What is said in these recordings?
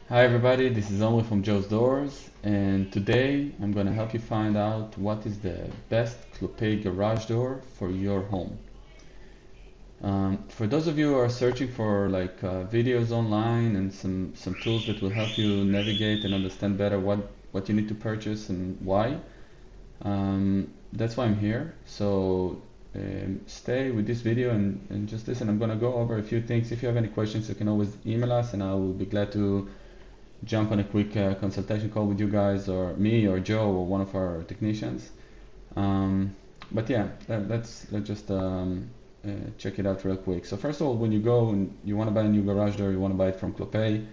Hi everybody, this is Omri from Joe's Doors, and today I'm going to help you find out what is the best Clopay garage door for your home. For those of you who are searching for videos online and some tools that will help you navigate and understand better what you need to purchase and why, that's why I'm here. So stay with this video and just listen. I'm going to go over a few things. If you have any questions, you can always email us and I will be glad to jump on a quick consultation call with you guys, or me, or Joe, or one of our technicians. But yeah, let's just check it out real quick. So first of all, when you go and you want to buy a new garage door, you want to buy it from Clopay.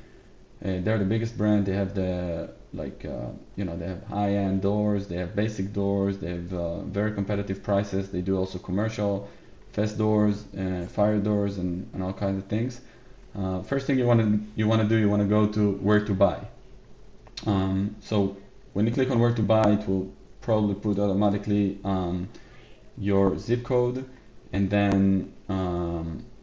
They're the biggest brand. They have they have high-end doors, they have basic doors, they have very competitive prices. They do also commercial, fast doors, fire doors, and all kinds of things. First thing you want to go to where to buy. So when you click on where to buy, it will probably put automatically your zip code, and then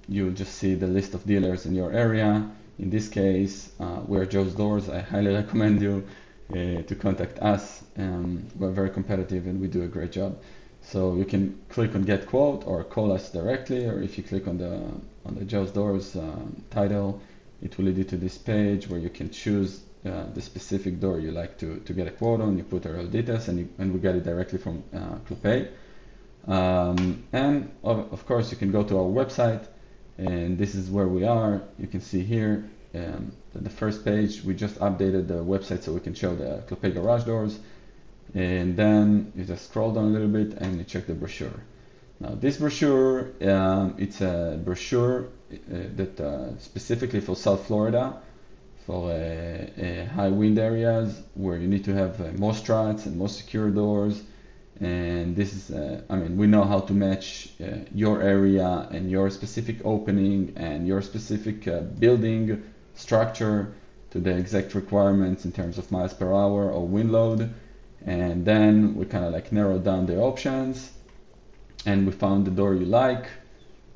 you'll just see the list of dealers in your area. In this case, we're Joe's Doors. I highly recommend you to contact us. We're very competitive and we do a great job. So you can click on get quote or call us directly, or if you click on the Joe's Doors title, it will lead you to this page where you can choose the specific door you like to get a quote on. You put our details and we get it directly from Clopay. And of course you can go to our website, and this is where we are. You can see here the first page. We just updated the website so we can show the Clopay garage doors. And then you just scroll down a little bit and you check the brochure. Now this brochure, it's a brochure that specifically for South Florida, for high wind areas where you need to have more struts and more secure doors. And this is, we know how to match your area and your specific opening and your specific building structure to the exact requirements in terms of miles per hour or wind load. And then we kind of narrowed down the options, and we found the door you like.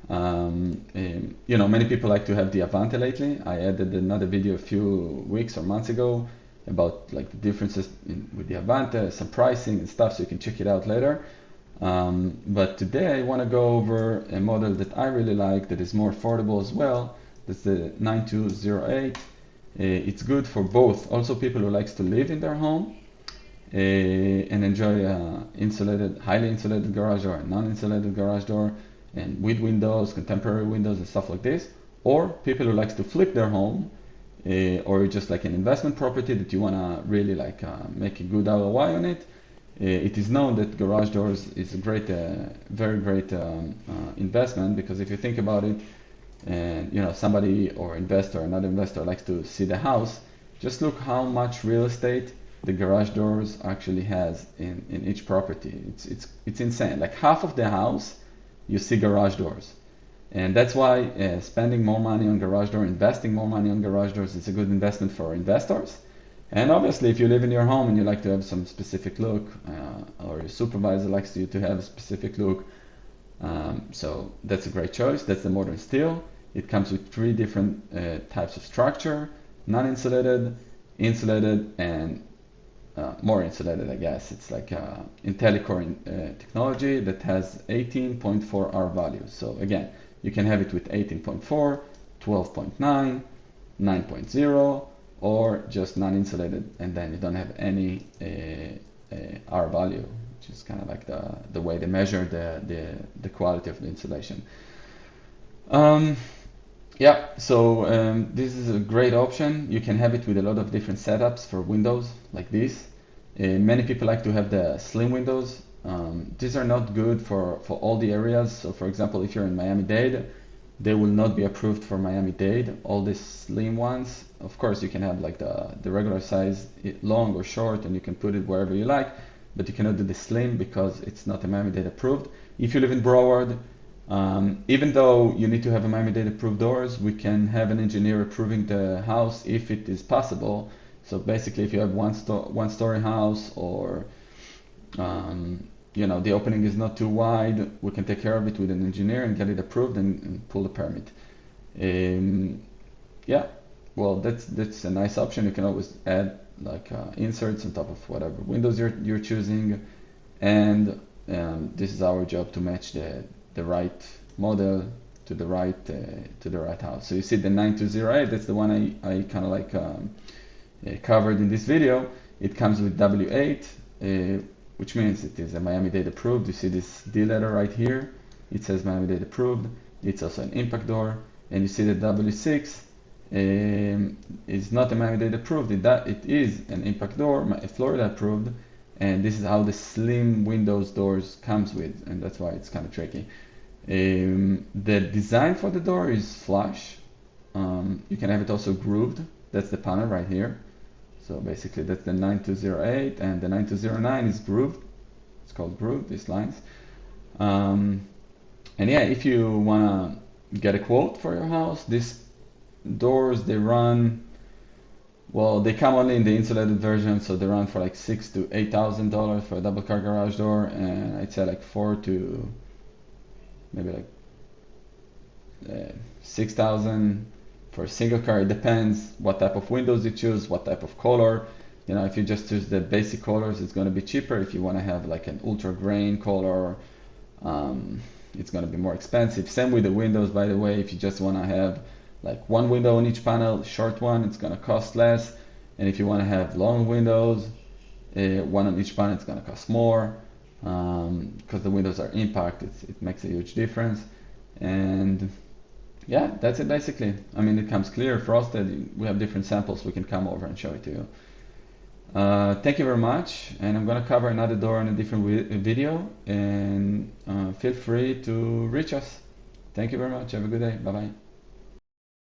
Many people like to have the Avante lately. I added another video a few weeks or months ago about the differences with the Avante, some pricing and stuff, so you can check it out later. But today I want to go over a model that I really like, that is more affordable as well. That's the 9208. It's good for both, also people who likes to live in their home and enjoy highly insulated garage door, non-insulated garage door, and with windows, contemporary windows and stuff like this, or people who likes to flip their home, or just like an investment property that you want to really make a good ROI on it. It is known that garage doors is a great, very great investment, because if you think about it, and somebody or investor, another investor likes to see the house, just look how much real estate the garage doors actually has in each property. It's insane. Like half of the house, you see garage doors. And that's why spending more money on garage door, investing more money on garage doors is a good investment for investors. And obviously, if you live in your home and you like to have some specific look, or your supervisor likes you to have a specific look, so that's a great choice. That's the modern steel. It comes with 3 different types of structure: non-insulated, insulated, and more insulated, I guess. It's like IntelliCore technology that has 18.4 R values. So again, you can have it with 18.4, 12.9, 9.0, or just non-insulated, and then you don't have any R value, which is kind of like the way they measure the quality of the insulation. Yeah, so this is a great option. You can have it with a lot of different setups for windows like this. Many people like to have the slim windows. These are not good for all the areas. So for example, if you're in Miami-Dade, they will not be approved for Miami-Dade. All these slim ones, of course you can have the regular size, long or short, and you can put it wherever you like, but you cannot do the slim because it's not a Miami-Dade approved. If you live in Broward, even though you need to have a Miami-Dade approved doors, we can have an engineer approving the house if it is possible. So basically, if you have one-story house, or the opening is not too wide, we can take care of it with an engineer and get it approved and pull the permit. Yeah, well, that's a nice option. You can always add like inserts on top of whatever windows you're choosing, and this is our job to match the right model to the right house. So you see the 9208, that's the one I kind of like covered in this video. It comes with W8, which means it is a Miami-Dade approved. You see this D letter right here. It says Miami-Dade approved. It's also an impact door. And you see the W6 is not a Miami-Dade approved. It is an impact door, Florida approved. And this is how the slim windows doors comes with, and that's why it's kind of tricky. The design for the door is flush. You can have it also grooved. That's the panel right here. So basically that's the 9208, and the 9209 is grooved. It's called grooved, these lines. And yeah, if you wanna get a quote for your house, these doors, they run, well, they come only in the insulated version, so they run for like $6,000 to $8,000 for a double car garage door, and I'd say like $4,000 to maybe like $6,000 for a single car. It depends what type of windows you choose, what type of color. You know, if you just choose the basic colors, it's going to be cheaper. If you want to have like an ultra grain color, it's going to be more expensive. Same with the windows, by the way. If you just want to have like one window on each panel, short one, it's going to cost less. And if you want to have long windows, one on each panel, it's going to cost more, because the windows are impact. It makes a huge difference. And yeah, that's it basically. I mean, it comes clear, frosted. We have different samples. We can come over and show it to you. Thank you very much. And I'm going to cover another door in a different video. And feel free to reach us. Thank you very much. Have a good day. Bye-bye.